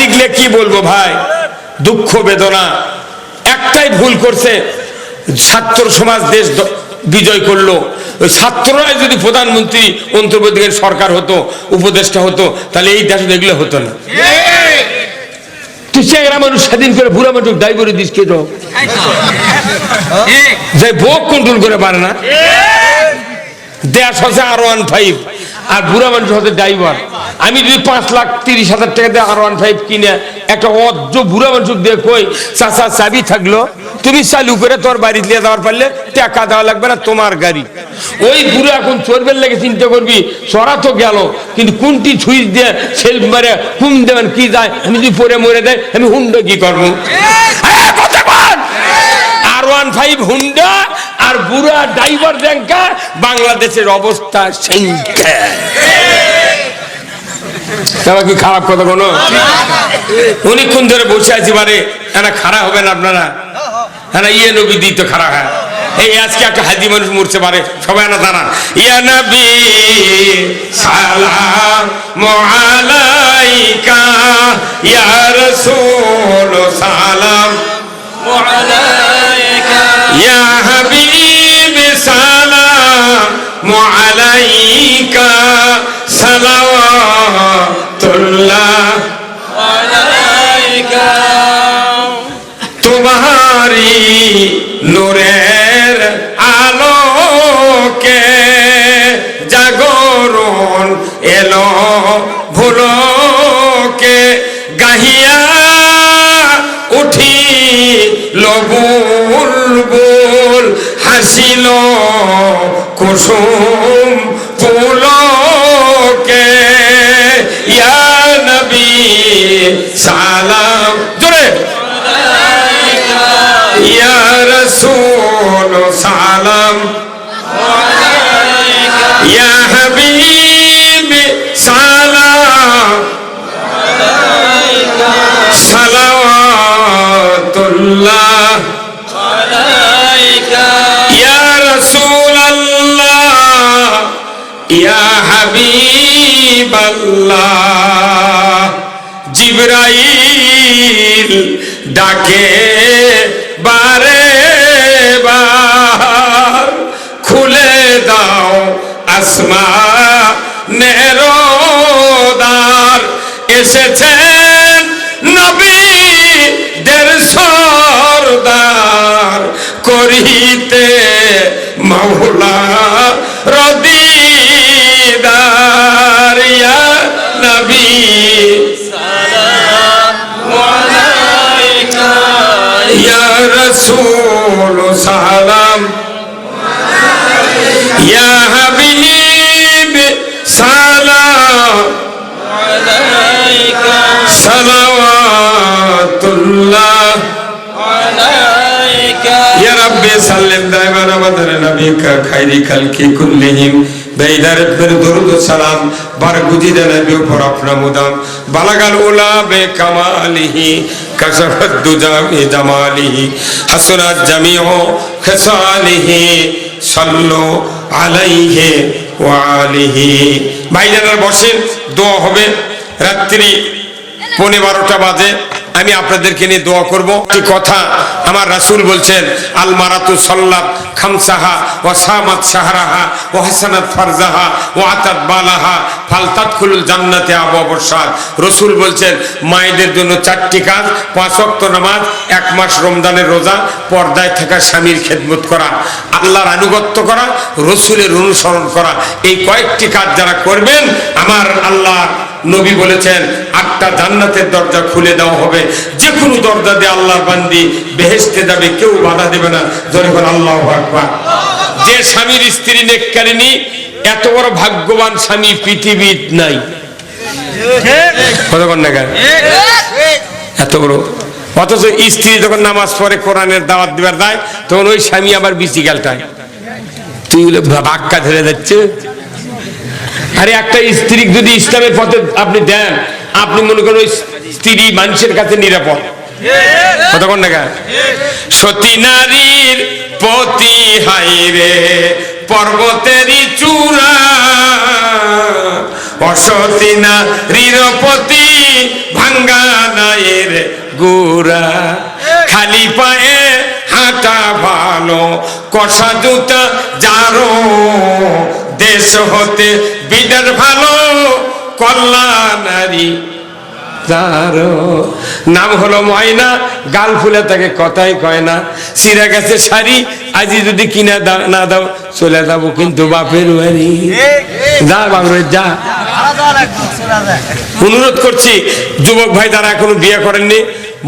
দেখলে কি বলবো ভাই, দুঃখ বেদনা। একটাই ভুল করছে, ছাত্র সমাজ দেশ বিজয় করলো, ওই ছাত্ররাই যদি প্রধানমন্ত্রী অন্তর্বর্তীকালীন সরকার হতো, উপদেষ্টা হতো, তাহলে এই দেশ দেখলে হতো না। তুই চেংরা মানুষ স্বাধীন করে বুড়া মানুষ ড্রাইভারে দিস কে তো যে ভোগ কন্ট্রোল করে পারে না। দেশ হচ্ছে R15 আর বুড়া মানুষ হচ্ছে ড্রাইভার। আমি যদি 5,30,000 টাকা দিয়ে R15 কিনে একটা অজ্জ বুড়া মানুষ দিয়ে কই চাচা চাবি থাকলো, তুমি চালু করে তোর বাড়ি নিয়ে যাওয়ার পারলে টাকা দেওয়া লাগবে না, তোমার গাড়ি। ওই বুড়ো এখন চোরবের লেগে চিন্তা করবি, চড়া তো গেল, কিন্তু কোনটি সুইচ দিয়ে সেলফ মারে হুম দেবেন কি যায়, আমি যদি পরে মরে দেয় আমি হুন্ডা কি করবো? R15 হুন্ডা আর বুড়া ড্রাইভার দেখা বাংলাদেশের অবস্থা কি খারাপ কথা কোনো? অনেকক্ষণ ধরে বসে আছি, বারে এনা খারাপ হবে না আপনারা? হ্যাঁ ইয়ে নবী দিত খারাপ। হ্যাঁ এই আজকে একটা হাজি মানুষ মরছে পারে, সবাই না দাঁড়ান। ইয়া নবী সালামু আলাইকা, ইয়া রাসূল সালামু আলাইকা, ইয়া হাবিব সালামু আলাইকা, সালাওয়াতুল্লাহ আলাইকা। তোমারি নূরের আলোকে জাগরণ এলো ভুলোকে, গাহিয়া উঠি বুলবুল, হাসিল কুসুম পুলকে। ইয়া নবী সালাম জোরে, ইয়া রাসূল সালাম, ইয়া হাবিব সালাম, সালাওয়াতুল্লাহ আলাইকা, ইয়া রাসূলাল্লাহ, ইয়া হাবিবাল্লাহ। জিবরাইল ডাকে বারে বার, খুলে দাও আসমানের দ্বার। এসেছেন নবীদের সরদার, করিতে মাওলা রদিদার। ইয়া নবী সালামু আলাইকা, ইয়া রাসূল সালাম, ইয়া হাবিব সালাম আলাইকা, সালাওয়াতুল্লাহ আলাইকা। ইয়া রাব্বি সাল্লিম দাইমান আমাদের নবিকা খাইরি খালকি কুল্লিহিম বেইদার দরুদ সালাম বারগুজিদা নবী উপর আপনা মুদাম। বালাগাল উলা বে কামালিহি, কাশাফাত দুজা বি জামালিহি, হাসনাত জামিউ খাসালিহি, সাল্লু আলাইহি ওয়া আলিহি। ভাইজানরা বসেন, দোয়া হবে। রাত্রি 12:15 বাজে, আমি আপনাদেরকে নিয়ে দোয়া করব। কি কথা আমার রাসূল বলছেন, আল মারাতু সাল্লাত খামসাহা ওয়া সামাত শাহরাহা ওয়া হাসানাত ফারজাহা ওয়া আতাত বালাহা ফালতাদখুলুল জান্নাতে আবওয়াবুশ শাদ। রাসূল বলছেন মায়েদের জন্য 4টি কাজ, 5 ওয়াক্ত নামাজ, 1 মাস রমজানের রোজা, পর্দায় থাকা স্বামীর খেদমত করা, আল্লাহর আনুগত্য করা, রাসূলের অনুসরণ করা। এই কয়েকটি কাজ যারা করবেন, আমার আল্লাহ নবী বলেছেন 8টা জান্নাতের দরজা খুলে দেওয়া হবে। যে কোনো দরজা দিয়ে আল্লাহর বান্দি বেহেশতে যাবে, কেউ বাধা দেবে না। জোরে বল আল্লাহু আকবার। যে স্বামীর স্ত্রী নেককারিনী, এত বড় ভাগ্যবান স্বামী পৃথিবীর নাই। কতক্ষণ না এত বড়, অথচ স্ত্রী যখন নামাজ পড়ে কোরআনের দাওয়াত দিবার দেয়, তখন ওই স্বামী আবার বিচি গালটায়, তুই বাক্কা ধরে যাচ্ছে। আরে একটা স্ত্রী যদি ইসলামের পথে আপনি দেন, আপনি মনে করেন ওই স্ত্রী মানুষের কাছে নিরাপদ। কতক্ষণ না সতী নারীর পতি হাইরে পর্বতেরই চূড়া, অসতী নারীর পতি ভাঙ্গা গোরা, খালি পায়ে হাঁটা ভালো, কষা জুতা যারো, দেশ হতে বিদার ভালো, কল্যাণারী যারো। নাম হলো ময়না, গাল ফুলে তাকে কথাই কয় না, সিরা গেছে শাড়ি, আজি যদি কিনা না দাও চলে যাবো কিন্তু বাপের বাড়ি। যা বাংলা যা। অনুরোধ করছি যুবক ভাই যারা এখনো বিয়ে করেননি,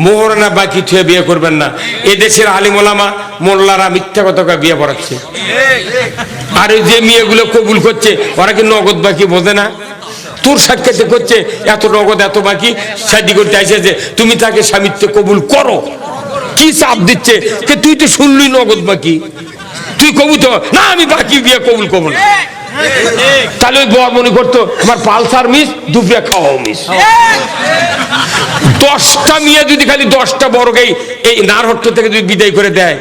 মোহরানা বাকি থুয়ে বিয়ে করবেন না। এদেশের আলিম ওলামা মোল্লারা মিথ্যা কথা বিয়ে পড়াচ্ছে। আর ওই যে মেয়েগুলো কবুল করছে ওরা কি নগদ বাকি বোঝে না? তোর সাক্ষাতে করছে এত নগদ এত বাকি, শাদি করতে আসে যে তুমি তাকে স্বামিত্ব কবুল করো, কি চাপ দিচ্ছে যে তুই তো শুনলি নগদ বাকি, তুই কবুল তো না, আমি বাকি বিয়ে কবুল করবো না। তাহলে ওই বর মনে করতো আমার পালসার মিস, দুপুরে খাওয়াও মিস। 10টা মেয়ে যদি খালি 10টা বর্গেই এই নারহট্ট থেকে যদি বিদায় করে দেয়,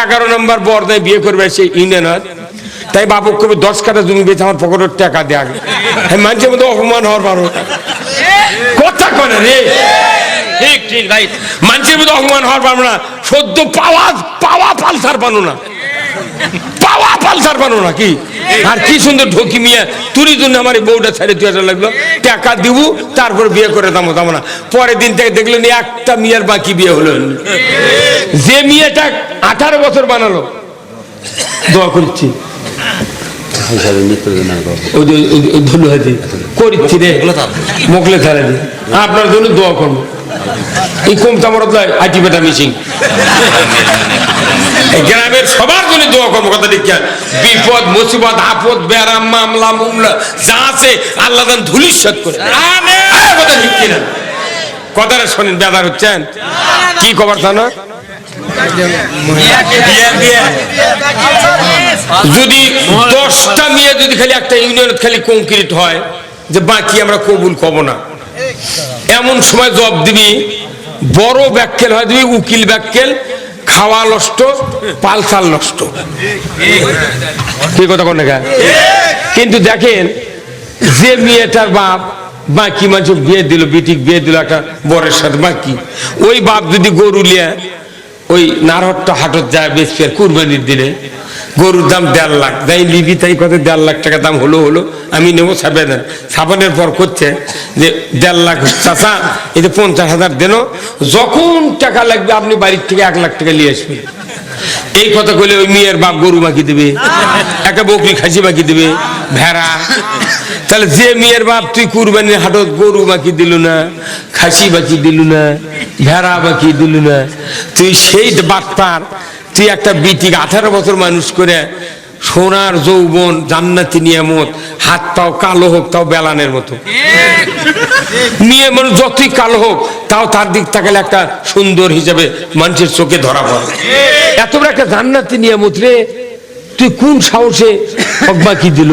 11 নম্বর বর দেয় বিয়ে করবে সেই ইউনিয়ন। তাই বাবু কবে 10 কাঠা জমি বেঁচে আমার পকেটের টাকা দেয়া, মানুষের মধ্যে অপমান হওয়ার পারো কথা কয় না রে, ঠিক ঠিক রাইট, মানুষের মধ্যে অপমান হওয়ার পারবো না। সদ্য পাওয়া পালসার পানো না, পাওয়া পালসার পানো না কি? আর কি সুন্দর ঢোকি মিয়া, তুরি জন্য আমার এই বউটা ছেড়ে 2000 লাগলো, টাকা দিব তারপর বিয়ে করে দামো দামো না। পরের দিন থেকে দেখলেন একটা মেয়ের বাকি বিয়ে হলো। যে মেয়েটা 18 বছর বানালো, দোয়া করছি আপনার জন্য দোয়া করবো। এই কমতা মরদ আইটি বেটা মিশিং গ্রামের সবার জন্য দোয়া করবো। কথা ঠিক, বিপদ মুসিবত আপদ বেড়াম মামলা মুমলা যা আছে আল্লাহ ধুলিস্বাদ করে। কথা ঠিক কিনা? কথাটা শোনেন, বেদার হচ্ছেন কি খবর তা না? যদি 10টা মেয়ে যদি খালি একটা ইউনিয়ন খালি কংক্রিট হয় যে বাকি আমরা কবুল করবো না, এমন সময় জব দিবি বড় ব্যাক্কেল হয় দিবি, উকিল ব্যাক্কেল, খাওয়া নষ্ট, পালসাল নষ্ট। কি কথা কোন দেখা? কিন্তু দেখেন যে মেয়েটার বাপ বাকি মানুষ বিয়ে দিল, বিটিক বিয়ে দিল একটা বরের সাথে, বাকি ওই বাপ যদি গরু লিয়া ওই নারহট্ট হাটত যায় বেশি কুরবানির দিনে, গরুর দাম 1.5 লাখ, যাই লিবি তাই কত 1.5 লাখ টাকা দাম হলো আমি নেবো সাবেন। সাবানের পর করছে যে 1.5 লাখ চাচা, এই যে 50,000 দেন, যখন টাকা লাগবে আপনি বাড়ির থেকে 1 লাখ টাকা নিয়ে আসবেন। এই কথা বলে ওই মেয়ের বাপ গরু বাকি দেবে, একটা বকরি খাসি বাকি দেবে, ভেড়া। তাহলে যে মেয়ের বাপ তুই কুরবানির হাটত গরু বাকি দিল না, খাসি বাকি দিল না, ভেড়া বাকি দিল না, তুই সেই বাপ্পার তুই একটা বিটিক 18 বছর মানুষ করে সোনার যৌবন জান্নাতি নিয়ামত, হাত পাও কালো হোক তাও বেলানের মতো, মেয়ে মানুষ যতই কালো হোক তাও তার দিক তাকালে একটা সুন্দর হিসাবে মানুষের চোখে ধরা পড়ে। এত বড় একটা জান্নাতি নিয়ামত রে, তুই কোন সাহসে বাকি দিল?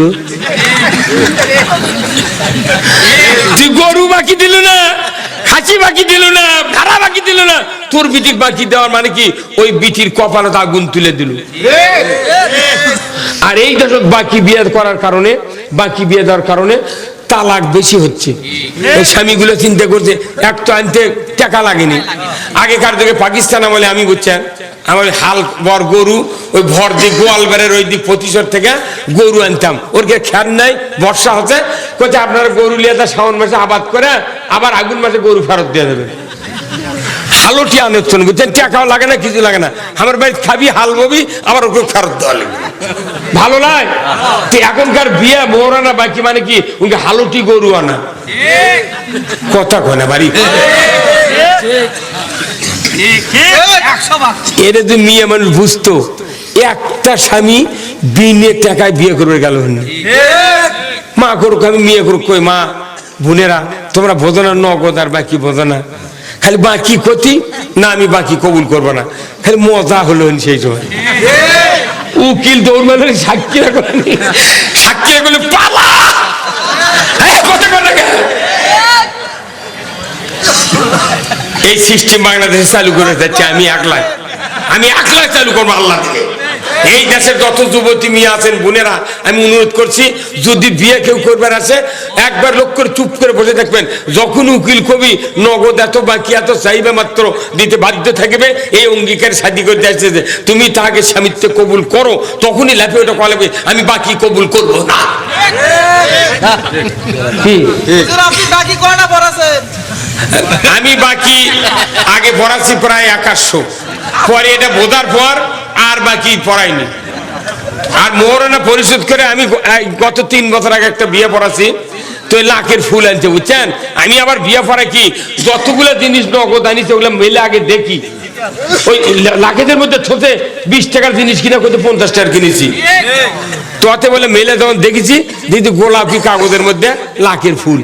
তুই গরু বাকি দিল না, খাসি বাকি দিল না, ভেড়া বাকি দিল না, তোর বিটির বাকি দেওয়ার মানে কি ওই বিটির কপালে আগুন তুলে দিল। আর এই দশক বাকি বিয়ে করার কারণে, বাকি বিয়ে দেওয়ার কারণে তালাক বেশি হচ্ছে। ওই স্বামীগুলো চিন্তা করছে এক তো আনতে টাকা লাগেনি। আগেকার দিকে পাকিস্তান আমলে আমি বুঝছেন আমার হাল বর গরু ওই ভর দিক গোয়ালবাড়ের ওই দিক প্রতিশোধ থেকে গরু আনতাম, ওর কে খেয়াল নাই, বর্ষা হচ্ছে কোথায় আপনারা গরু লিয়ে তা শ্রাবণ মাসে আবাদ করে আবার আগুন মাসে গরু ফেরত দিয়ে দেবে। হালটি আনুষ্ঠান বুঝছেন, টাকাও লাগে না, কিছু লাগে না, আমার বাড়ি খাবি হাল ববি আবার ওকে ফেরত দেওয়া লাগবে, ভালো নয়? এখনকার বিয়ে মোহরানা বাকি মানে কি উনকে হালটি গরু আনা, কথা কয় না বাড়ি। এর যে মেয়ে মানুষ বুঝতো একটা স্বামী বিনে টাকায় বিয়ে করবে গেল মা করুক আমি মেয়ে করুক, কই মা বোনেরা তোমরা বোঝো না নগদ আর বাকি বোঝো না, খালি বাকি ক্ষতি না আমি বাকি কবুল করবো না, খালি মজা হলো সেই সময়। উকিল দৌড় মানে সাক্ষীরা করেনি, সাক্ষীরা করলে পালা কথা বলে। এই সিস্টেম বাংলাদেশে চালু করে যাচ্ছে, আমি 1 লাখ চালু করবো আল্লাহ দিলে। এই দেশের যত যুবতী মেয়ে আছেন বোনেরা, আমি অনুরোধ করছি, যদি বিয়ে কেউ করবার আছে একবার লোক করে চুপ করে বসে থাকবেন। যখন উকিল কবি নগদ এত বাকি এত চাইবে মাত্র দিতে বাধ্য থাকবে, এই অঙ্গীকার শাদী করতে আসছে যে তুমি তাকে স্বামীত্বে কবুল করো, তখনই লাফে ওটা কলাবে আমি বাকি কবুল করবো না। আমি বাকি আগে পড়াচ্ছি প্রায় 2100, পরে এটা বোঝার পর আর বাকি পড়াইনি। আর মোহরানা পরিশোধ করে আমি গত 3 বছর আগে একটা বিয়ে পড়াচ্ছি, তো লাখের ফুল আনছে বুঝছেন। আমি আবার বিয়ে পড়া কি যতগুলো জিনিস নগদ আনিছে ওগুলো মেলে আগে দেখি, ওই লাখের মধ্যে ছোটে 20 টাকার জিনিস কিনা করতে 50 টাকার কিনেছি, তোতে বলে মেলে যখন দেখেছি দিদি গোলাপি কাগজের মধ্যে লাখের ফুল।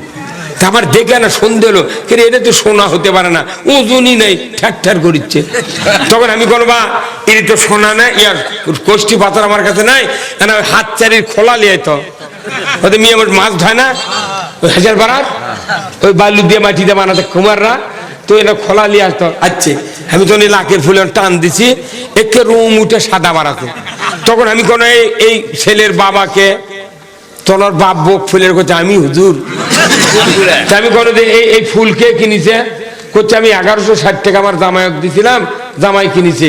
আমার দেখে না সন্দেহ হলো, কিন্তু এটা তো সোনা হতে পারে না, ওজনই নেই, ঠ্যাক করিচ্ছে। তখন আমি বলবা এটা তো সোনা না, ইয়ার কোষ্ঠী পাথর আমার কাছে নাই, হাত চারির খোলা লিয়ে তো ওদের মেয়ে আমার মাছ ধয় না ওই 1000 বারাত, ওই বালু দিয়ে মাটি দিয়ে বানাতে কুমাররা, তো এটা খোলা লিয়ে আসতো। আচ্ছা আমি তো লাখের ফুলের টান দিছি, একে রুম উঠে সাদা বাড়াতো। তখন আমি কোন এই ছেলের বাবাকে, তোর বাপ বক ফুলের করছে, আমি হুজুর আমি কোনো এই ফুল কে কিনেছে করছে, আমি 1160 টাকা আমার জামাইক দিছিলাম, জামাই কিনেছে।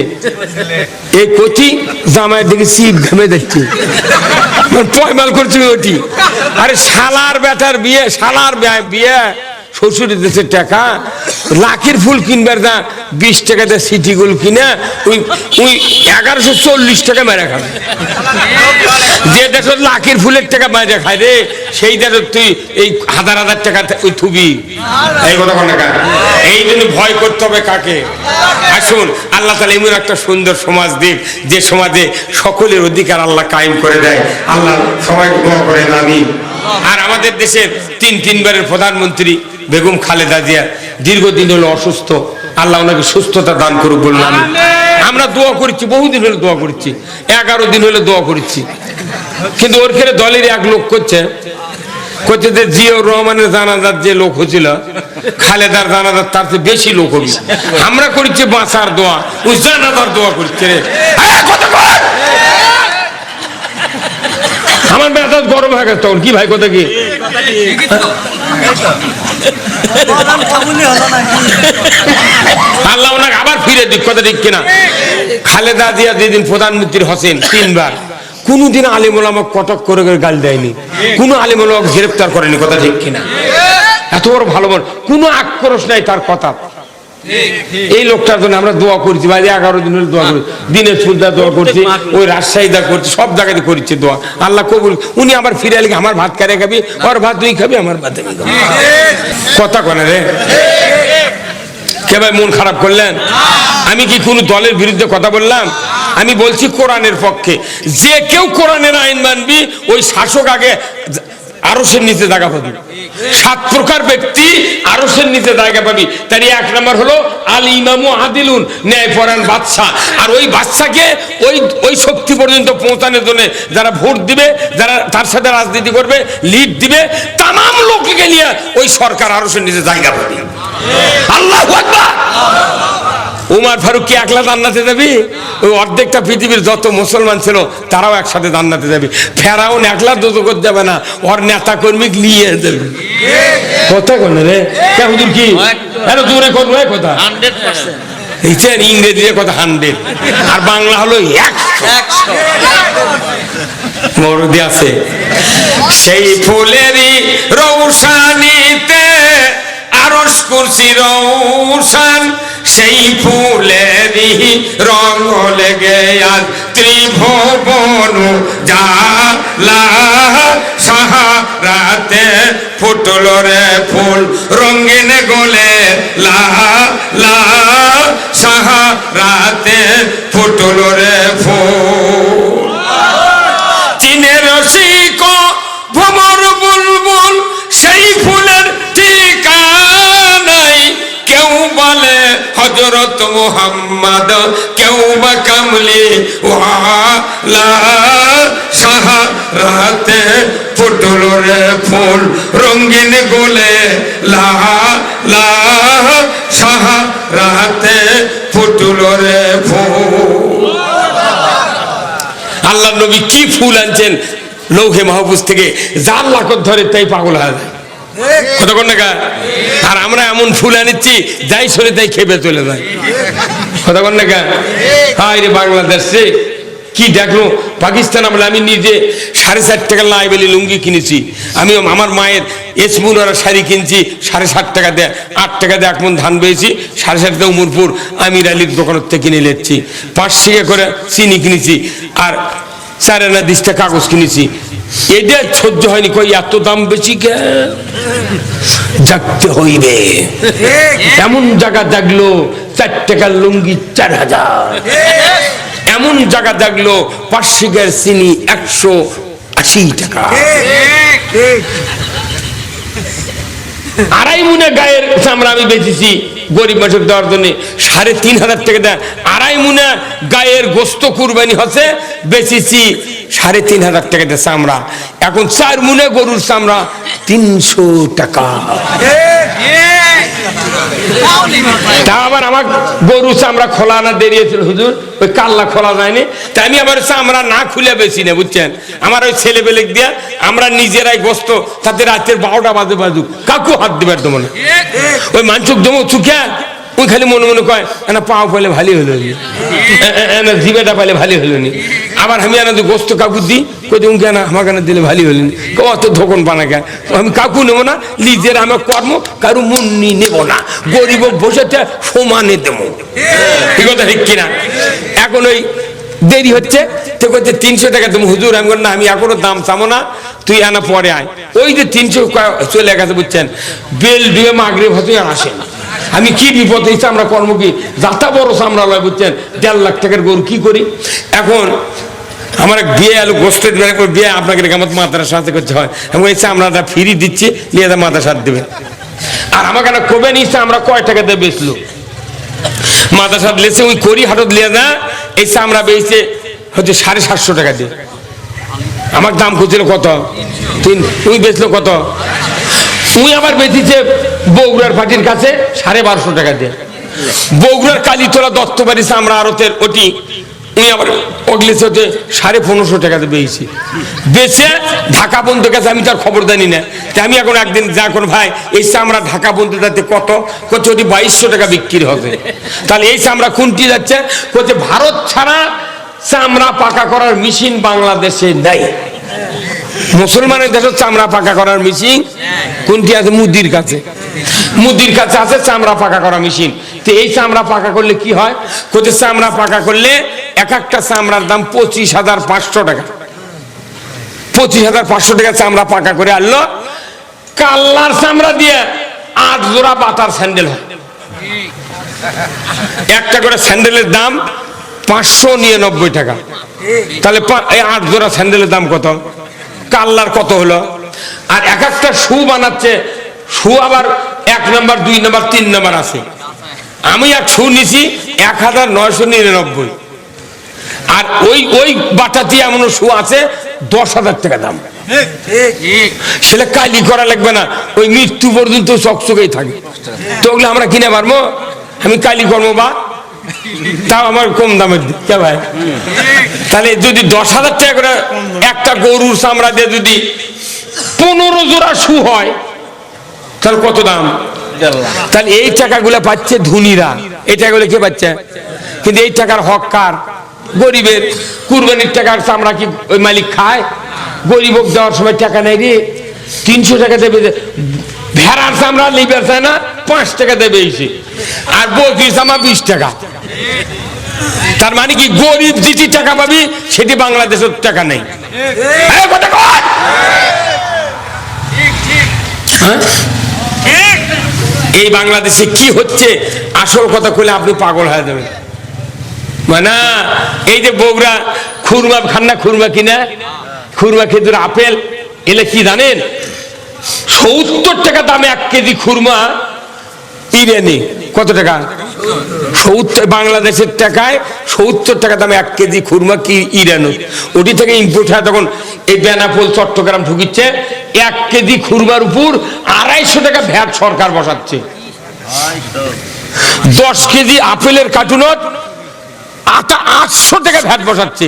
এই কচি জামাইয়ের দিকে সিপ ঘামে যাচ্ছে, পয়মাল করছে ওটি। আরে শালার বেটার বিয়ে, শালার বিয়ে শ্বশুরের দেশের টাকা, লাখের ফুল কিনবার না 20 টাকাতে সিটি গোল কিনা ওই 1140 টাকা মেরে খাবে। যে দেশ লাখের ফুলের টাকা মেরে খায় রে, সেই দেশ তুই এই 1000 টাকা ওই থুবি। এই কথা কোন টাকা, এই জন্য ভয় করতে হবে কাকে? আসুন আল্লাহ তাআলা এমন একটা সুন্দর সমাজ দিক, যে সমাজে সকলের অধিকার আল্লাহ কায়েম করে দেয়। আল্লাহ সবাই দোয়া করেন আমিন। আর আমাদের দেশের 3বারের প্রধানমন্ত্রী বেগম খালেদা জিয়া দীর্ঘদিন হলো অসুস্থ, আল্লাহ ওনাকে সুস্থতা দান করুক বললাম। আমরা দোয়া করছি, বহুদিন হলে দোয়া করছি, 11 দিন হলে দোয়া করছি, কিন্তু ওর খেলে দলের এক লোক করছে যে জিয়াউর রহমানের জানাজার যে লোক হয়েছিল, খালেদার জানাজার তার চেয়ে বেশি লোক হবে। আমরা করছি বাঁচার দোয়া, ওই জানাজার দোয়া করছে রে। আমার মেজাজ গরম হয়ে গেছে তখন, কি ভাই কথা কি আল্লাহ ওনাকে আবার ফিরে দিক, কথা ঠিক কিনা? খালেদা জিয়া যেদিন প্রধানমন্ত্রী হচ্ছেন 3বার, কোনদিন আলেম ওলামা কটক করে গাল দেয়নি, কোন আলেম ওলামা গ্রেফতার করেনি, কথা ঠিক কিনা? এত বড় ভালো মন, কোনো আক্রোশ নাই তার কথা। এই লোকটার জন্য আমরা দোয়া করছি ভাই, 11 দিন হলে দোয়া করি, দিনের সুলদা দোয়া করছি, ওই রাজশাহীদা করছি, সব জায়গাতে করছি দোয়া, আল্লাহ কবুল। উনি আবার ফিরে এলে আমার ভাত কারে খাবি, ওর ভাত তুই খাবি, আমার ভাত আমি খাবি। কথা কনে রে কে ভাই, মন খারাপ করলেন? আমি কি কোন দলের বিরুদ্ধে কথা বললাম? আমি বলছি কোরআনের পক্ষে। যে কেউ কোরআনের আইন মানবি, ওই শাসক আগে আরশের নিচে জায়গা পাবি। 7 প্রকার ব্যক্তি আরশের নিচে জায়গা পাবি। তার 1 নম্বর হলো আল ইমামু আদিলুন, ন্যায়পরায়ণ বাদশা। আর ওই বাদশাকে ওই শক্তি পর্যন্ত পৌঁছানোর জন্য যারা ভোট দিবে, যারা তার সাথে রাজনীতি করবে, লিড দিবে, তামাম লোককে নিয়ে ওই সরকার আরশের নিচে জায়গা পাবি। আল্লাহু আকবার। উমর ফারুক কি একলা জান্নাতে যাবি? ওই অর্ধেকটা পৃথিবীর যত মুসলমান ছিল তারাও একসাথে জান্নাতে যাবে। ফেরাউন একলা দোজখে যাবে না, ওর নেতা কর্মী নিয়ে যাবে। কথা কোন রে হুজুর, কি এত দূরে করবো কথা? 100%। ইংরেজিতে কথা 100, আর বাংলা হলো 100। মরদি আছে সেই ফুলেরই রৌশানীতে আরশ কুরসি রৌশান, সেই ফুলেরই রং লেগে আজ ত্রিভুবন জালা। সাহারাতে ফুটল রে ফুল রঙিন গোলে লা লা, সাহারাতে ফুটল রে ফুল। চীনের রসিক ভ্রমর বুলবুল, সেই ফুলের ঠিকানাই। কেউ বলে হযরত মুহাম্মদ, কেউ বা কামলি ওয়ালা। সাহারাতে ফুটল রে ফুল রঙিন গোলে লা লা, সাহারাতে ফুটল রে ফুল। আল্লাহ নবী কি ফুল আনছেন লৌহে মাহফুজ থেকে, যার লাকত ধরে তাই পাগল হয়ে যায়। কতক্ষণ না? আর আমরা এমন ফুল আনিচ্ছি যাই সরে তাই খেপে চলে যায়। কতক্ষণ না? হায় রে বাংলাদেশে কি দেখলো, পাকিস্তান আমলে আমি নিজে 4.5 টাকা লাইবেলি লুঙ্গি কিনেছি। আমি আমার মায়ের এসমুনারা শাড়ি কিনছি 7.5 টাকা দিয়ে, 8 টাকা দিয়ে 1 মণ ধান পেয়েছি, 7.5 টাকা উমরপুর আমির আলীর দোকানের থেকে কিনে নিচ্ছি। 5 টাকা করে চিনি কিনেছি আর 4 আনা 20 টাকা কাগজ কিনেছি। এটা সহ্য হয়নি, কই এত দাম বেশি কে, জাগতে হইবে। এমন জায়গা দেখলো 4 টাকার লুঙ্গি 4000, এমন জায়গা দেখলো 5 টাকার চিনি 180 টাকা। 2.5 মুনে গায়ের চামড়া আমি বেচেছি গরিব মানুষের দেওয়ার জন্য, 3,500 টাকা দেয়। 2.5 মুনে গায়ের গোস্ত কুরবানি হচ্ছে, বেচেছি 3,500 টাকা দিয়ে চামড়া। এখন 4 মুনে গরুর চামড়া 300 টাকা। তা আবার আমার গরু চামড়া খোলা না দেরি ছিল হুজুর, ওই কাল্লা খোলা যায়নি, তাই আমি আবার চামড়া না খুলে বেশি না, বুঝছেন। আমার ওই ছেলে পেলে দিয়া আমরা নিজেরাই গোস্ত, তাতে রাতের 12টা বাজে বাজুক কাকু হাত দিবার দেবো না। ওই মানসুক দমো চুখে ওই খালি মনে মনে কয় না পাও পাইলে ভালোই হলো, জিবেটা পাইলে ভালোই হলো নি। আবার আমি আনা গোস্ত কাকু দিই, কই দেবো কেন আমার কেন দিলে ভালোই হলো নি, অত ধোকন পানা কেন, আমি কাকু নেবো না, নিজের আমার কর্ম কারু মুন্নি নেব না, গরিব বসেতে সমানে দেবো। ঠিক কথা ঠিক কিনা? এখন ওই দেরি হচ্ছে তো কইতে 300 টাকা দেবো হুজুর। আমি না, আমি এখনো দাম চামো না, তুই আনা পরে আয়। ওই যে 300 চলে গেছে, বুঝছেন। বেল ডুয়ে মাগরিব হতে আর আসে না। আমি কি বিপদ হয়েছে, আমরা কর্ম কি যাতা বড় চামড়া লয়, বুঝছেন। 1.5 লাখ টাকার গরু কি করি। এখন আমার বিয়ে আলু গোস্ত বিয়ে আপনাকে আমার মাথার সাথে করতে হয়, আমি এই চামড়াটা ফ্রি দিচ্ছি, নিয়ে মাথার সাথে দেবেন। আর আমাকে না কবে নিচ্ছে আমরা কয় টাকা দিয়ে বেচলো, মাথার সাথে লেছে ওই করি হাটত লিয়ে না, এই চামড়া বেচছে হচ্ছে 750 টাকা দিয়ে। আমার দাম খুঁজছিল কত, তুই বেচলো কত, তুই আবার বেঁচেছে বগুড়ার পার্টির কাছে 1250 টাকা দিয়ে। বগুড়ার কালীতলা দত্তবাড়ি চামড়া আড়তের ওটি উনি আবার অগলেছে হচ্ছে 1550 টাকাতে বেয়েছি, বেচে ঢাকা বন্ধুর কাছে আমি তার খবর জানি না। আমি এখন একদিন যা কোন ভাই এই চামড়া ঢাকা বন্ধুটাতে কত, করছে ওটি 2200 টাকা বিক্রি হবে। তাহলে এই চামড়া কোনটি যাচ্ছে, করছে ভারত ছাড়া চামড়া পাকা করার মেশিন বাংলাদেশে নাই। মুসলমানের দেশের চামড়া পাকা করার মেশিন কোনটি আছে, মুদির কাছে। মুদির কাছে আছে চামড়া পাকা করা মেশিন। তো এই চামড়া পাকা করলে কি হয়, কোথায় চামড়া পাকা করলে এক একটা চামড়ার দাম 25,500 টাকা। 25,500 টাকা চামড়া পাকা করে আনলো। কাল্লার চামড়া দিয়ে 8 জোড়া বাটার স্যান্ডেল হয়। একটা করে স্যান্ডেলের দাম 599 টাকা। তাহলে এই 8 জোড়া স্যান্ডেলের দাম কত, কাল্লার কত হলো। আর এক একটা শু বানাচ্ছে, শু আবার 1 নম্বর 2 নম্বর 3 নম্বর আছে। আমি এক শু নিছি 1999। আর ওই বাটাতে এমন শু আছে 10,000 টাকা দাম। সেটা কালি করা লাগবে না, ওই মৃত্যু পর্যন্ত চকচকেই থাকে। তো ওগুলো আমরা কিনে পারবো, আমি কালি করবো বা তাও আমার কম দামের কে ভাই। তাহলে যদি 10,000 টাকা করে একটা গরুর চামড়া দিয়ে যদি 15 জোড়া শু হয়, তাহলে কত দাম। তাহলে এই টাকাগুলো পাচ্ছে ধনীরা, এই টাকাগুলো কে পাচ্ছে। কিন্তু এই টাকার হক কার, গরিবের। কুরবানির টাকার চামড়া কি ওই মালিক খায়, গরিবক দেওয়ার সময় টাকা নেই রে। 300 টাকা দেবে, ভেড়ার চামড়া লিবার চায় না, 5 টাকা দেবে এসে। আর বকরির চামড়া 20 টাকা। তার মানে কি গরিব যেটি টাকা পাবি সেটি বাংলাদেশের টাকা নেই। এই বাংলাদেশে কি হচ্ছে আসল কথা কইলে আপনি পাগল হয়ে যাবেন। মানে এই যে বগুড়া খুরমা খান না, খুরমা কিনা, খুরমা খেজুর আপেল এলে কি জানেন, 70 টাকা দামে 1 কেজি খুরমা। ইরানি কত টাকা, 70 বাংলাদেশের টাকায় 70 টাকা দামে 1 কেজি খুরমা। কি ইরানি, ওটি থেকে ইম্পোর্ট হয়। তখন এই বেনাপোল চট্টগ্রাম ঢুকিচ্ছে, 1 কেজি খুরমার উপর 250 টাকা ভ্যাট সরকার বসাচ্ছে। 10 কেজি আপেলের কার্টুনত 800 টাকা ভ্যাট বসাচ্ছে,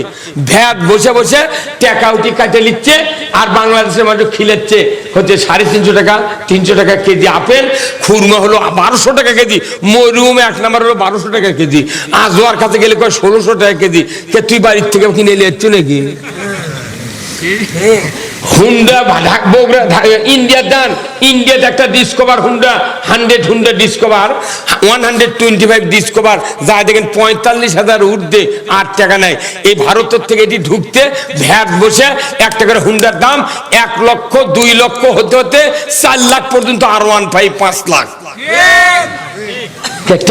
ভ্যাট বসে বসে টাকা উঠি কাটে নিচ্ছে। আর বাংলাদেশের মানুষ খিলেচ্ছে হচ্ছে 350 টাকা 300 টাকা কেজি আপেল, খুরমা হলো 1200 টাকা কেজি, মরুম 1 নম্বর হলো 1200 টাকা কেজি, আজওয়ার কাছে গেলে কয় 1600 টাকা কেজি। কে তুই বাড়ির থেকে কিনে নিয়ে যাচ্ছ নাকি? হুন্ডা বগুড়া ইন্ডিয়ার দান, ইন্ডিয়াতে একটা discover Honda 100 Honda discover 125 discover যা দেখেন 45,000 ঊর্ধ্বে 8 টাকা নেয়। এই ভারতের থেকে এটি ঢুকতে ভ্যাট বসে 1 টাকার হুন্ডার দাম 1 লক্ষ 2 লক্ষ হতে হতে 4 লাখ পর্যন্ত, আর 1.5 লাখ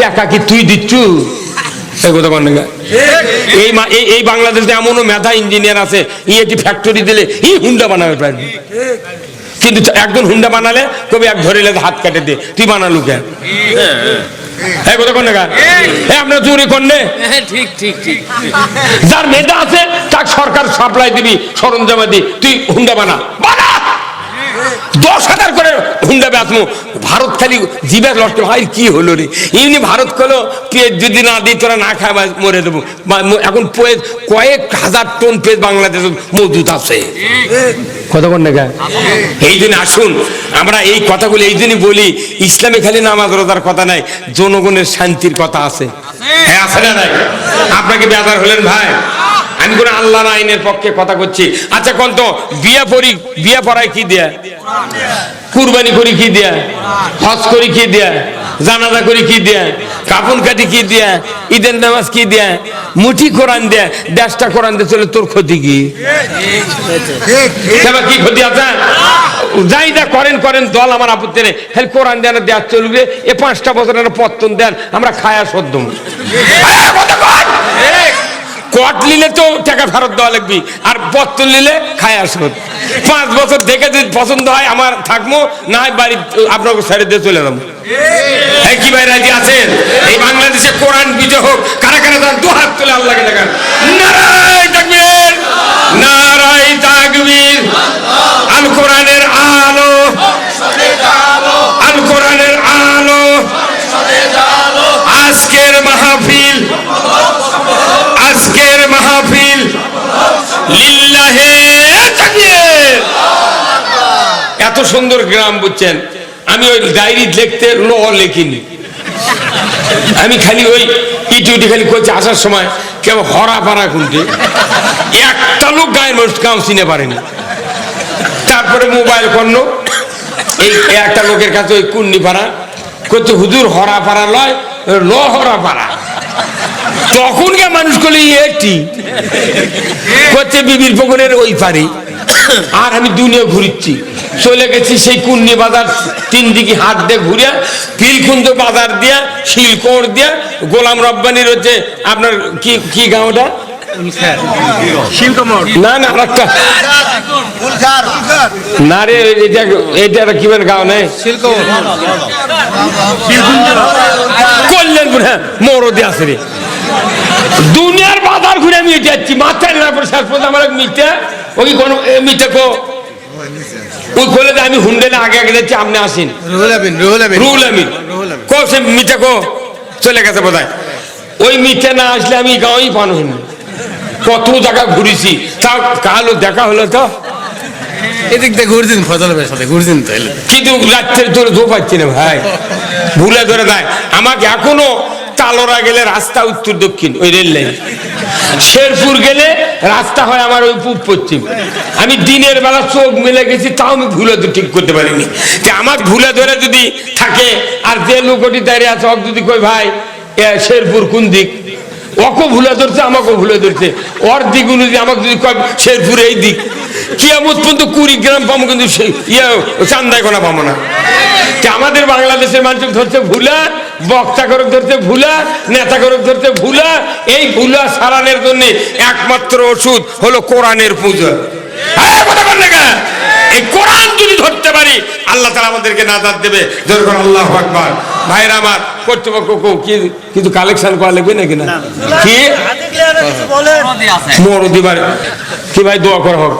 টাকা কি তুই দিচ্ছু? এই বাংলাদেশে এমনও মেধা ইঞ্জিনিয়ার আছে, এটি ফ্যাক্টরি দিলে হুন্ডা বানাবে পারবি, কিন্তু একজন হুন্ডা বানালে কবি এক ধরে হাত কাটে দে, তুই বানালু কেন? আপনার চুরি করলে যার মেধা আছে তার সরকার সাপ্লাই দিবি, সরঞ্জামাদি, তুই হুন্ডা বানা 10,000 করে হুন্ডা বেচমো। ভারত খালি জিভে লষ্ট, ভাই কি হলো রে, এমনি ভারত হলো পেঁয়াজ যদি না দিই তোরা না খায় মরে দেবো। এখন কয়েক হাজার টন পেঁয়াজ বাংলাদেশ মজুদ আছে, কথা বল না। এই জন্য আসুন আমরা এই কথাগুলো এই জন্যই বলি, ইসলামে খালি নামাজ রোজার কথা নাই, জনগণের শান্তির কথা আছে। হ্যাঁ আছে না নাই? আপনাকে বেজার হলেন ভাই, আমি কোন আল্লাহর আইনের পক্ষে কথা করছি। আচ্ছা কোন তো বিয়ে পড়ায় কি দেয়া, কুরবানি করি কি দেয়া, হজ করি কি দেয়া, জানাজা করি কি দেয়া, কাফন কাটি কি দেয়া, ঈদের নামাজ কি দেয়া, মুঠি কোরআন দেয়া, 10টা কোরআন দিয়ে চলে, তোর ক্ষতি কি? কি ক্ষতি আছে? যাই যা করেন করেন, দল আমার আপত্তি নেই, খালি কোরআন দেন দেয়া চলবে। 5টা বছরের পত্তন দেন, আমরা খায়া সদ্য কট নিলে তো টাকা ফেরত দেওয়া লাগবে, আর পত্তন নিলে খায় আসবে। 5 বছর দেখে যদি পছন্দ হয় আমার থাকবো, না হয় বাড়ি আপনাকে ছেড়ে দিয়ে চলে যাবো। কি ভাই রাজি আছেন? এই বাংলাদেশে কোরআন বিজয় হোক, কারা কারা তার 2 হাত তুলে আল্লাহকে দেখান, নারায়ে তাকবীর, নারায়ে তাকবীর। আল কোরআনের আলো, আল কোরআনের আলো, আজকের মাহফিল, আজকের মাহফিল লিল্লাহে তাকবীর। এত সুন্দর গ্রাম বুঝছেন, আমি ওই ডায়েরি লিখতে লিখিনি, আমি খালি ওই ইটুটি খালি করছি। আসার সময় কেউ হরা পাড়া খুলতে একটা লোক গায়ের মানুষ গাঁও চিনে পারেনি। তারপরে মোবাইল করলো, এই একটা লোকের কাছে ওই কুন্নি পাড়া করছে, হুজুর হরা পাড়া লয় হরা পাড়া। তখন কে মানুষ করলে এটি করছে বিবির পুকুরের ওই পারি। আর আমি দুনিয়া ঘুরিচ্ছি, চলে গেছি সেই কুন্নি বাজার 3 দিকে হাত দিয়ে ঘুরে, পিলকুন্দ বাজার দিয়া, শিলকোর দিয়া, গোলাম রব্বানির হচ্ছে আপনার কি গাঁওটা না না একটা না রে, এটা কি গাঁও নেই কল্যাণপুর, হ্যাঁ মরদে আছে রে। দুনিয়ার বাজার ঘুরে আমি যাচ্ছি, মাথায় না পরে শেষ পর্যন্ত আমার মিটে ওই কোন মিটে কো ওই বলে আমি হুন্ডেলে আগে আগে যাচ্ছি, আপনি আসেন। রুহুল আমিন কো সে মিটে কো চলে গেছে বোধহয়। ওই মিটে না আসলে আমি গাঁওই পানো না, কত জায়গা ঘুরেছি, তাও কালো দেখা হলো তো এদিক দিয়ে ঘুরছেন, ফজলের সাথে ঘুরছেন তো, কিন্তু রাত্রে তোর ধো পাচ্ছি না ভাই, ভুলে ধরে দেয় আমাকে। এখনো তালোরা গেলে রাস্তা উত্তর দক্ষিণ ওই রেল লাইন, শেরপুর গেলে রাস্তা হয় আমার ওই পূব পশ্চিম। আমি দিনের বেলা চোখ মেলে গেছি, তাও আমি ভুলে ঠিক করতে পারিনি। আমার ভুলে ধরে যদি থাকে, আর যে লোকটি দাঁড়িয়ে আছে অক যদি কই ভাই শেরপুর কোন দিক, ওকে ভুলে ধরছে আমাকেও ভুলে ধরছে, ওর দিক অনুযায়ী আমাকে যদি কয় শেরপুর এই দিক, কিয়ামত পর্যন্ত 20 গ্রাম পাবো, কিন্তু চান্দায় কোনা পাবো না। আমাদের বাংলাদেশের মানুষ ধরছে ভুলা, বক্তা করক ধরছে ভুলা, নেতা করক ধরছে ভুলা। এই ভুলা সারানোর জন্য একমাত্র ওষুধ হলো কোরআনের পূজা। এই কোরআন যদি ধরতে পারি, আল্লাহ তাআলা আমাদেরকে নাজাত দেবে। যখন আল্লাহু আকবার। ভাইরা আমার, কর্তৃপক্ষ কিন্তু কালেকশন করা লাগবে নাকি না? কি মরদি বাড়ি কি ভাই দোয়া করা হোক,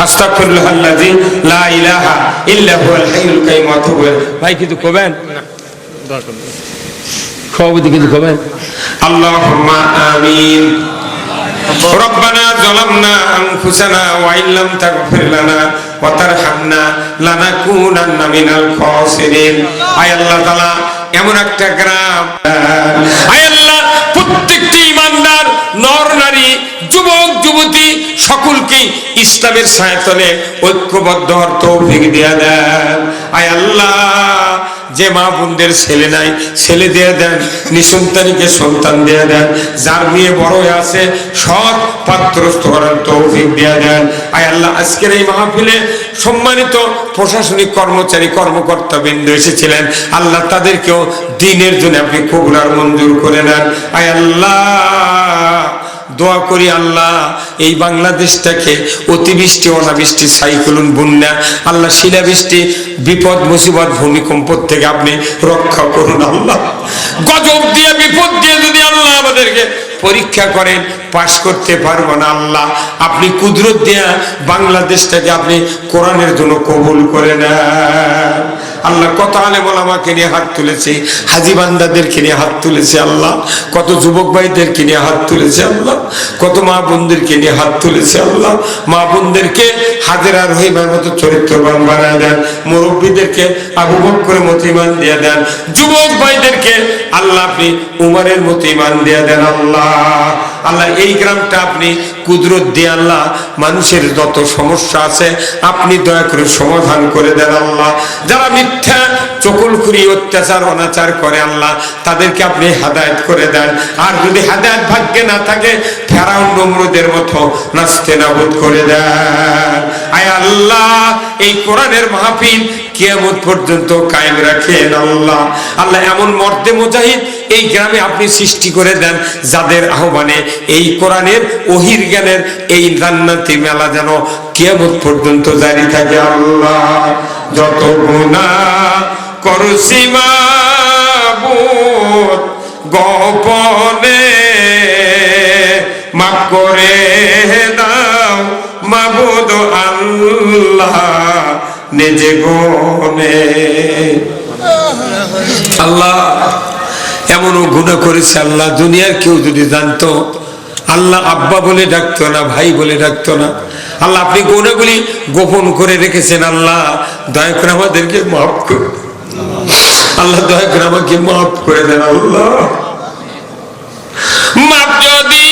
আস্তাগফিরুল্লাহাল্লাযী লা ইলাহা ইল্লা হুয়াল হাইয়ুল কাইয়্যুম। ভাই কিছু কবেন, সভাপতি কিছু কবেন? আল্লাহুম্মা আমিন। রব্বানা যালামনা আনফুসানা ওয়া ইল্লাম তাগফির লানা ওয়া তারহামনা লানাকুনান্না মিনাল খাসিরিন। আয় আল্লাহ তাআলা, এমন একটা গ্রাম, আয় আল্লাহ, প্রত্যেকটি ইমানদার নর নারী যুবক যুবতী সকলকে ইসলামের ছায়াতলে ঐক্যবদ্ধ হওয়ার তৌফিক দিয়া দেন। আয় আল্লাহ, যে মা বোনদের ছেলে নাই ছেলে দিয়ে দেন, নিঃসন্তানীকে সন্তান দিয়ে দেন, যার মেয়ে বড় হয়ে আছে সৎ পাত্রস্থ করার তৌফিক দিয়ে দেন। আয় আল্লাহ, আজকের এই মাহফিলে সম্মানিত প্রশাসনিক কর্মচারী কর্মকর্তা বৃন্দ এসেছিলেন, আল্লাহ তাদেরকেও দ্বীনের জন্য আপনি কবুল আর মঞ্জুর করে নেন। আয় আল্লাহ, দোয়া করি আল্লাহ, এই বাংলাদেশটাকে অতিবৃষ্টি অনাবৃষ্টি সাইক্লোন বন্যা আল্লাহ শিলাবৃষ্টি বিপদ মুসিবত ভূমিকম্প থেকে আপনি রক্ষা করুন আল্লাহ। গজব দিয়ে বিপদ দিয়ে যদি আল্লাহ আমাদেরকে পরীক্ষা করেন, পাশ করতে পারবো না আল্লাহ, আপনি কুদরত দিয়া বাংলাদেশটাকে আপনি কোরআনের জন্য কবুল করে নেন আল্লাহ। কত আলেম ওলামাকে নিয়ে হাত তুলেছে, হাজী বান্দাদেরকে নিয়ে হাত তুলেছে আল্লাহ, কত যুবক ভাইদেরকে নিয়ে হাত তুলেছে আল্লাহ, কত মা বোনদেরকে নিয়ে হাত তুলেছে আল্লাহ। মা বোনদেরকে হাজেরা রহিমার মতো চরিত্রবান বানায় দেন, মুরব্বীদেরকে আবু বকরের মতো ইমান দিয়ে দেন, যুবক ভাইদেরকে আল্লাহ আপনি উমরের মতো ইমান দিয়ে দেন আল্লাহ। আল্লাহ, এই গ্রামটা আপনি কুদরত দিয়ে আল্লাহ মানুষের যত সমস্যা আছে আপনি দয়া করে সমাধান করে দেন আল্লাহ। যারা মিথ্যা চকুলখুরি অত্যাচার অনাচার করে আল্লাহ তাদেরকে আপনি হেদায়েত করে দেন, আর যদি হেদায়েত ভাগ্যে না থাকে ফেরাউন নমরুদের মতো নাস্তে নাবুদ করে দেন। আয় আল্লাহ, এই কোরআনের মাহফিল কিয়ামত পর্যন্ত কায়েম রাখেন আল্লাহ। আল্লাহ, এমন মর্দে মুজাহিদ এই গ্রামে আপনি সৃষ্টি করে দেন যাদের আহ্বানে এই কোরআনের ওহির জ্ঞানের এই জান্নাতি মেলা যেন কিয়ামত পর্যন্ত জারি থাকে আল্লাহ। যত গুনাহ করছি মাবুদ গোপনে মাফ করে দাও মাবুদ আল্লাহ নিজে গোনে। আল্লাহ, এমনও গুনাহ করেছে আল্লাহ, দুনিয়ার কেউ যদি জানতো আল্লাহ আব্বা বলে ডাকতো না, ভাই বলে ডাকতো না আল্লাহ, আপনি গুনাহগুলি গোপন করে রেখেছেন আল্লাহ। দয়া করে আমাদেরকে মাফ করে আল্লাহ, দয়া করে আমাকে মাফ করে দেন আল্লাহ। মাফ যদি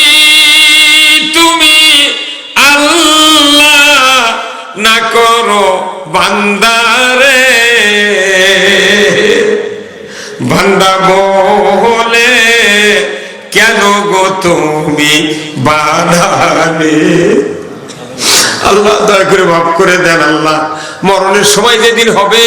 তুমি আল্লাহ না করো বান্দারে, বান্দা বলে কেন গো তুমি বাঁধালে। আল্লাহ, দয়া করে মাফ করে দেন আল্লাহ। মরণের সময় যেদিন হবে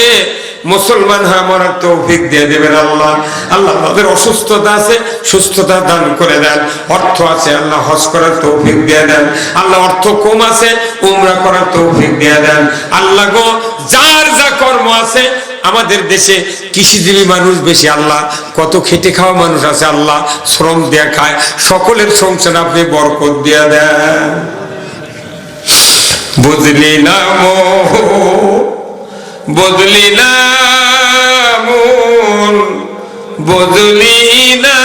মুসলমান হয়ে মরার তৌফিক দিয়ে দেবেন আল্লাহ। আল্লাহ, আমাদের অসুস্থতা আছে সুস্থতা দান করে দেন, অর্থ আছে আল্লাহ হজ করার তৌফিক দিয়ে দেন আল্লাহ, অর্থ কম আছে উমরা করার তৌফিক দিয়ে দেন আল্লাহ গো। যার যা কর্ম আছে, আমাদের দেশে কৃষিজীবী মানুষ বেশি আল্লাহ, কত খেটে খাওয়া মানুষ আছে আল্লাহ, শ্রম দেয়া খায়, সকলের সংসার আপনি বরকত দিয়ে দেন। বুঝলি না বদলি না মন, বদলি না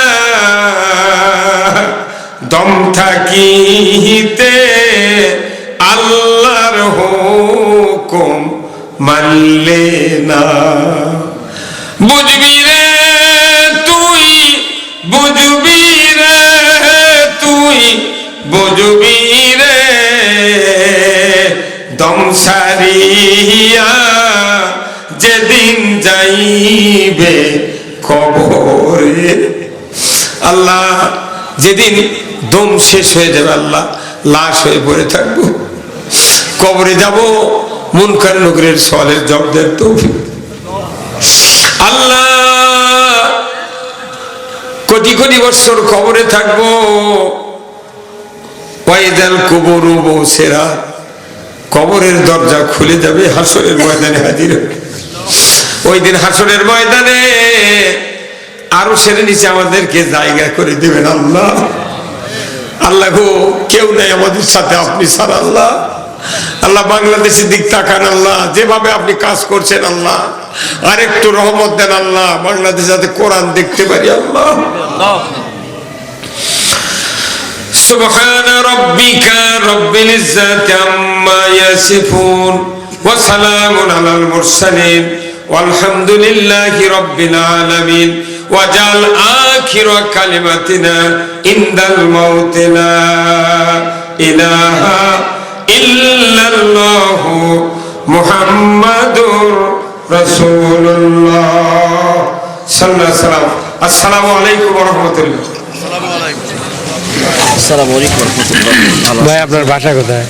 দম থাকিতে আল্লাহর হুকুম মানলে না। বুঝবি রে তুই, বুঝবি রে তুই, বুঝবি রে দম সারিয়া যেদিন যাইবে কবরে। আল্লাহ, যেদিন দম শেষ হয়ে যাবে আল্লাহ, লাশ হয়ে পড়ে থাকবো, কবরে যাব, মুনকার নকরের সওয়ালের জবাব দেন তৌফিক আল্লাহ। কোটি কোটি বছর কবরে থাকবো, ওয়াইদাল কুবুরু বুসিরাত, কবরের দরজা খুলে যাবে, হাসরের ময়দানে হাজির হবে। ওই দিন হাসরের ময়দানে আরো সেরে নিচে আমাদেরকে জায়গা করে দেবেন আল্লাহ। আল্লাহ গো, কেউ নাই আমাদের সাথে আপনি ছাড়া আল্লাহ। আল্লাহ, বাংলাদেশের দিক তাকান আল্লাহ, যেভাবে আপনি কাজ করছেন আল্লাহ, আরেকটু রহমত দেন আল্লাহ, বাংলাদেশ যাতে কোরআন দেখতে পারি আল্লাহ। সুবহানা রাব্বিকা রাব্বিল ইজ্জাতি আম্মা ইয়াসিফুন ওয়া সালামুন আলাল মুরসালিন ওয়ালহামদুলিল্লাহি রাব্বিল আলামিন ওয়াজাল আখিরা কালিমাতিনা ইনদাল মাউতি লা ইলাহা ইল্লাল্লাহু মুহাম্মাদুর রাসূলুল্লাহ সাল্লাল্লাহু আলাইহি ওয়াসাল্লাম। আসসালামু আলাইকুম ওয়া রাহমাতুল্লাহ। আসসালামু আলাইকুম রহমতুল্লাহ। ভাই আপনার বাসা কোথায়?